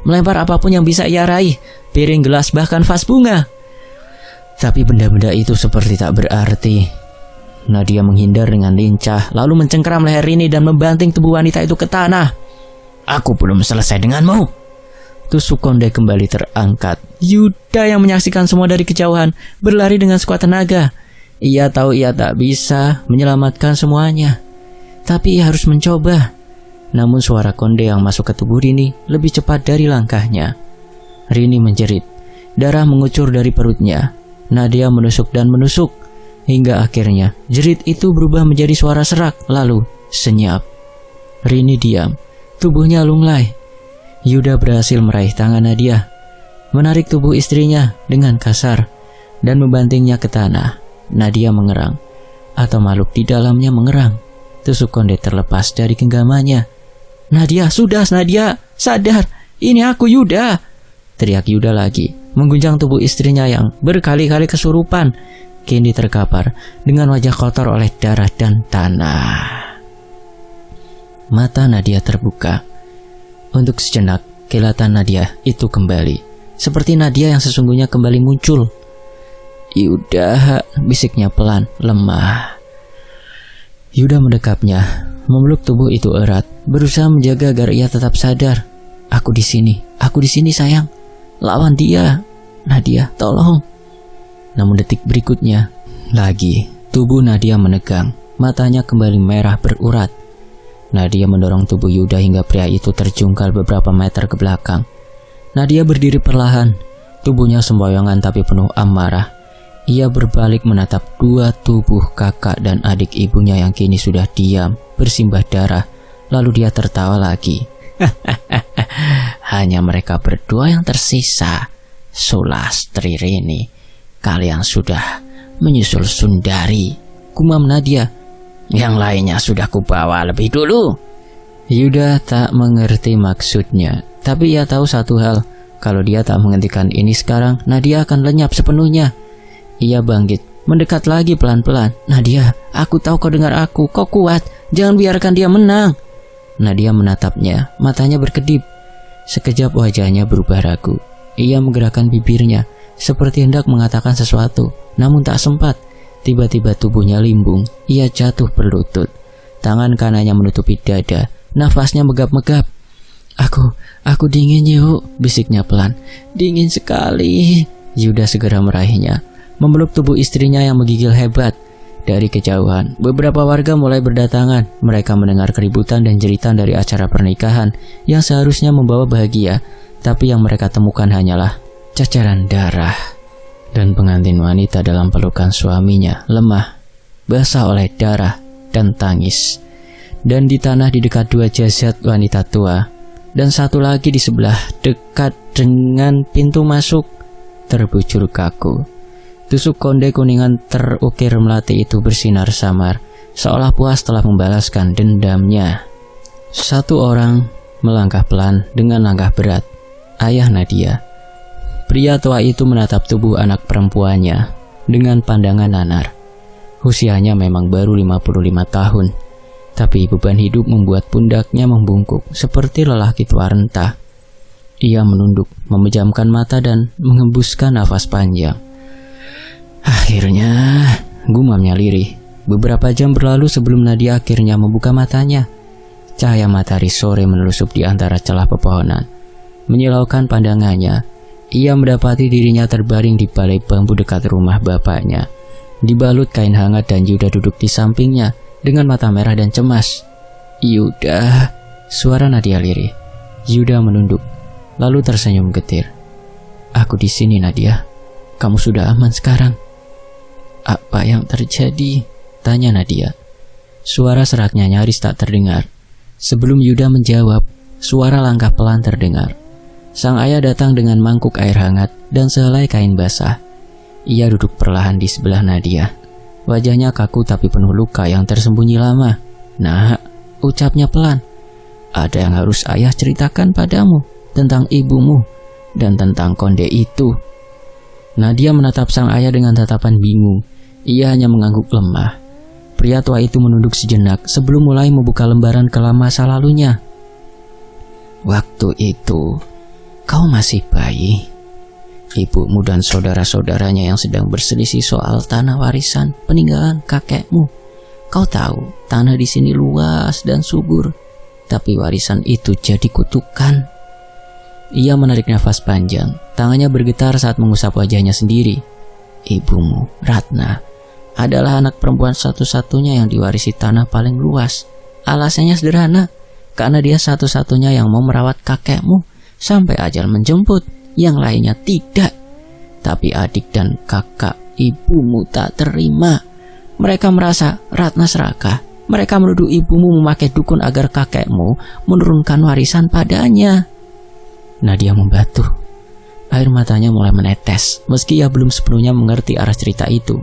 Melempar apapun yang bisa ia raih, piring, gelas, bahkan vas bunga. Tapi benda-benda itu seperti tak berarti. Nadia menghindar dengan lincah, lalu mencengkeram leher Rini dan membanting tubuh wanita itu ke tanah. "Aku belum selesai denganmu." Tusuk konde kembali terangkat. Yuda yang menyaksikan semua dari kejauhan berlari dengan sekuat tenaga. Ia tahu ia tak bisa menyelamatkan semuanya, tapi ia harus mencoba. Namun suara konde yang masuk ke tubuh Rini lebih cepat dari langkahnya. Rini menjerit. Darah mengucur dari perutnya. Nadia menusuk dan menusuk, hingga akhirnya jerit itu berubah menjadi suara serak, lalu senyap. Rini diam, tubuhnya lunglai. Yuda berhasil meraih tangan Nadia, menarik tubuh istrinya dengan kasar, dan membantingnya ke tanah. Nadia mengerang, atau makhluk di dalamnya mengerang. Tusuk konde terlepas dari genggamannya. "Nadia, sudah Nadia, sadar, ini aku Yuda!" teriak Yuda lagi, mengguncang tubuh istrinya yang berkali-kali kesurupan, kini terkapar dengan wajah kotor oleh darah dan tanah. Mata Nadia terbuka. Untuk sejenak, kilatan Nadia itu kembali, seperti Nadia yang sesungguhnya kembali muncul. "Yuda," bisiknya pelan, lemah. Yuda mendekapnya, memeluk tubuh itu erat, berusaha menjaga agar ia tetap sadar. Aku di sini sayang. Lawan dia, Nadia, tolong." Namun detik berikutnya, lagi, tubuh Nadia menegang, matanya kembali merah berurat. Nadia mendorong tubuh Yuda hingga pria itu terjungkal beberapa meter ke belakang. Nadia berdiri perlahan, tubuhnya semboyongan tapi penuh amarah. Ia berbalik menatap dua tubuh kakak dan adik ibunya yang kini sudah diam, bersimbah darah. Lalu dia tertawa lagi. "Hanya mereka berdua yang tersisa. Sulastri, Rini, kalian sudah menyusul Sundari," gumam Nadia. "Yang lainnya sudah kubawa lebih dulu." Yuda tak mengerti maksudnya, tapi ia tahu satu hal, kalau dia tak menghentikan ini sekarang, Nadia akan lenyap sepenuhnya. Ia bangkit, mendekat lagi pelan-pelan. Nadia, aku tahu kau dengar aku, kau kuat, jangan biarkan dia menang. Nadia menatapnya, matanya berkedip. Sekejap wajahnya berubah ragu. Ia menggerakkan bibirnya, seperti hendak mengatakan sesuatu, namun tak sempat. Tiba-tiba tubuhnya limbung, ia jatuh berlutut. Tangan kanannya menutupi dada, nafasnya megap-megap. Aku dingin yuk, bisiknya pelan. Dingin sekali. Yuda segera meraihnya, memeluk tubuh istrinya yang menggigil hebat. Dari kejauhan, beberapa warga mulai berdatangan. Mereka mendengar keributan dan jeritan dari acara pernikahan yang seharusnya membawa bahagia, tapi yang mereka temukan hanyalah cacaran darah. Dan pengantin wanita dalam pelukan suaminya lemah, basah oleh darah dan tangis. Dan di tanah di dekat dua jasad wanita tua, dan satu lagi di sebelah dekat dengan pintu masuk, terbujur kaku. Tusuk konde kuningan terukir melati itu bersinar samar, seolah puas telah membalaskan dendamnya. Satu orang melangkah pelan dengan langkah berat, ayah Nadia. Pria tua itu menatap tubuh anak perempuannya dengan pandangan nanar. Usianya memang baru 55 tahun, tapi beban hidup membuat pundaknya membungkuk seperti lelaki tua renta. Ia menunduk, memejamkan mata dan mengembuskan nafas panjang. Akhirnya, gumamnya lirih. Beberapa jam berlalu sebelum Nadia akhirnya membuka matanya. Cahaya matahari sore menelusup di antara celah pepohonan. Menyilaukan pandangannya, ia mendapati dirinya terbaring di balai bambu dekat rumah bapaknya. Dibalut kain hangat dan Yuda duduk di sampingnya dengan mata merah dan cemas. Yuda, suara Nadia lirih. Yuda menunduk, lalu tersenyum getir. Aku di sini Nadia, kamu sudah aman sekarang. Apa yang terjadi? Tanya Nadia. Suara seraknya nyaris tak terdengar. Sebelum Yuda menjawab, suara langkah pelan terdengar. Sang ayah datang dengan mangkuk air hangat dan sehelai kain basah. Ia duduk perlahan di sebelah Nadia. Wajahnya kaku tapi penuh luka yang tersembunyi lama. Nah, ucapnya pelan. Ada yang harus ayah ceritakan padamu tentang ibumu dan tentang konde itu. Nadia menatap sang ayah dengan tatapan bingung. Ia hanya mengangguk lemah. Pria tua itu menunduk sejenak sebelum mulai membuka lembaran kelam masa lalunya. Waktu itu, kau masih bayi. Ibumu dan saudara-saudaranya yang sedang berselisih soal tanah warisan peninggalan kakekmu. Kau tahu, tanah di sini luas dan subur, tapi warisan itu jadi kutukan. Ia menarik nafas panjang, tangannya bergetar saat mengusap wajahnya sendiri. Ibumu, Ratna, adalah anak perempuan satu-satunya yang diwarisi tanah paling luas. Alasannya sederhana, karena dia satu-satunya yang mau merawat kakekmu sampai ajal menjemput, yang lainnya tidak. Tapi adik dan kakak ibumu tak terima. Mereka merasa Ratna serakah. Mereka menuduh ibumu memakai dukun agar kakekmu menurunkan warisan padanya. Nadia membatu. Air matanya mulai menetes, meski ia belum sepenuhnya mengerti arah cerita itu.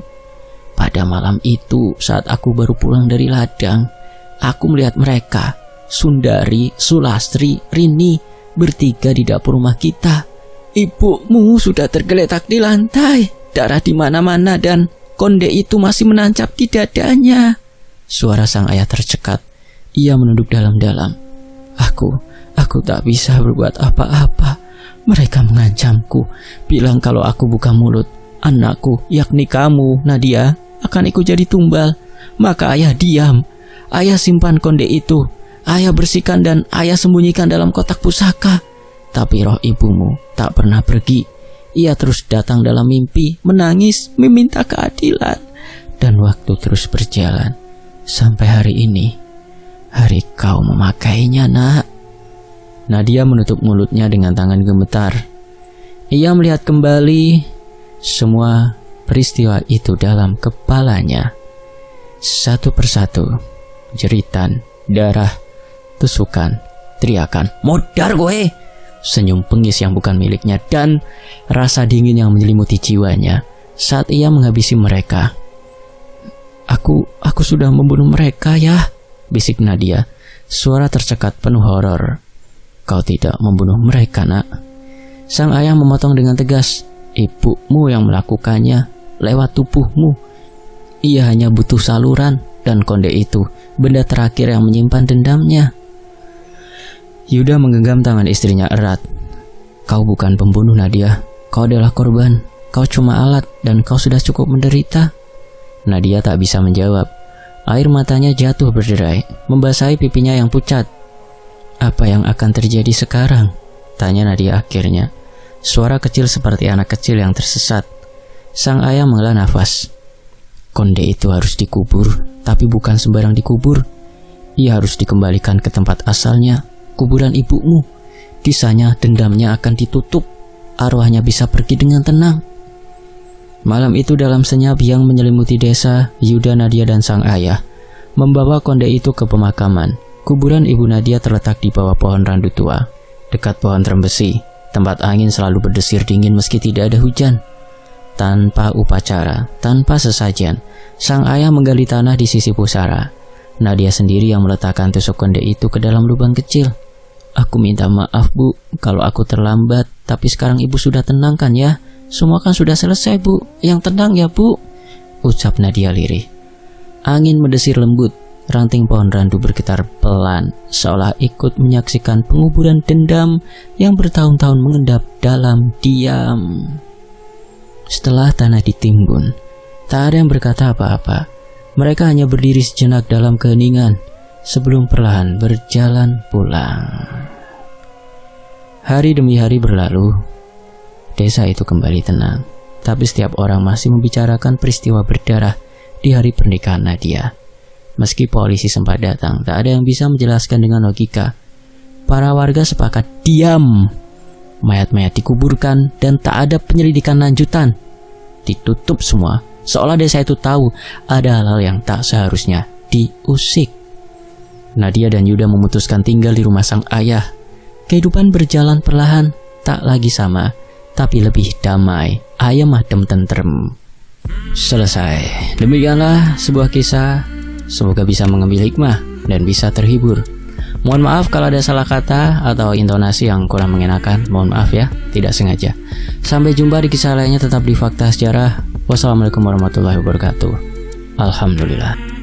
Pada malam itu, saat aku baru pulang dari ladang, aku melihat mereka, Sundari, Sulastri, Rini, bertiga di dapur rumah kita. Ibumu sudah tergeletak di lantai, darah di mana-mana dan konde itu masih menancap di dadanya. Suara sang ayah tercekat. Ia menunduk dalam-dalam. Aku tak bisa berbuat apa-apa. Mereka mengancamku, bilang kalau aku buka mulut, anakku, yakni kamu, Nadia, akan ikut jadi tumbal. Maka ayah diam. Ayah simpan konde itu. Ayah bersihkan dan ayah sembunyikan dalam kotak pusaka. Tapi roh ibumu tak pernah pergi. Ia terus datang dalam mimpi, menangis, meminta keadilan. Dan waktu terus berjalan. Sampai hari ini. Hari kau memakainya, nak. Nadia menutup mulutnya dengan tangan gemetar. Ia melihat kembali semua peristiwa itu dalam kepalanya. Satu persatu, jeritan, darah, tusukan, teriakan, "Modar gue!" Senyum pengis yang bukan miliknya dan rasa dingin yang menyelimuti jiwanya saat ia menghabisi mereka. Aku sudah membunuh mereka ya, bisik Nadia. Suara tercekat penuh horor. "Kau tidak membunuh mereka, nak." Sang ayah memotong dengan tegas. "Ibumu yang melakukannya lewat tubuhmu. Ia hanya butuh saluran, dan konde itu benda terakhir yang menyimpan dendamnya." Yuda menggenggam tangan istrinya erat. "Kau bukan pembunuh, Nadia. Kau adalah korban. Kau cuma alat dan kau sudah cukup menderita." Nadia tak bisa menjawab. Air matanya jatuh berderai, membasahi pipinya yang pucat. "Apa yang akan terjadi sekarang?" tanya Nadia akhirnya. Suara kecil seperti anak kecil yang tersesat. Sang ayah menghela nafas. "Konde itu harus dikubur, tapi bukan sembarang dikubur. Ia harus dikembalikan ke tempat asalnya, kuburan ibumu. Di sana dendamnya akan ditutup, arwahnya bisa pergi dengan tenang." Malam itu dalam senyap yang menyelimuti desa, Yuda, Nadia dan sang ayah membawa konde itu ke pemakaman. Kuburan ibu Nadia terletak di bawah pohon randu tua, dekat pohon trembesi. Tempat angin selalu berdesir dingin meski tidak ada hujan. Tanpa upacara, tanpa sesajen, sang ayah menggali tanah di sisi pusara. Nadia sendiri yang meletakkan tusuk konde itu ke dalam lubang kecil. "Aku minta maaf, Bu, kalau aku terlambat, tapi sekarang ibu sudah tenang kan ya? Semua kan sudah selesai, Bu. Yang tenang ya, Bu," ucap Nadia lirih. Angin mendesir lembut, ranting pohon randu bergetar pelan, seolah ikut menyaksikan penguburan dendam yang bertahun-tahun mengendap dalam diam. Setelah tanah ditimbun, tak ada yang berkata apa-apa. Mereka hanya berdiri sejenak dalam keheningan sebelum perlahan berjalan pulang. Hari demi hari berlalu. Desa itu kembali tenang, tapi setiap orang masih membicarakan peristiwa berdarah di hari pernikahan Nadia. Meski polisi sempat datang, tak ada yang bisa menjelaskan dengan logika. Para warga sepakat diam. Mayat-mayat dikuburkan dan tak ada penyelidikan lanjutan. Ditutup semua, seolah desa itu tahu ada hal-hal yang tak seharusnya diusik. Nadia dan Yuda memutuskan tinggal di rumah sang ayah. Kehidupan berjalan perlahan, tak lagi sama, tapi lebih damai, ayam adem tentrem. Selesai. Demikianlah sebuah kisah. Semoga bisa mengambil hikmah dan bisa terhibur. Mohon maaf kalau ada salah kata atau intonasi yang kurang mengenakan. Mohon maaf ya, tidak sengaja. Sampai jumpa di kisah lainnya, tetap di Fakta Sejarah. Wassalamualaikum warahmatullahi wabarakatuh. Alhamdulillah.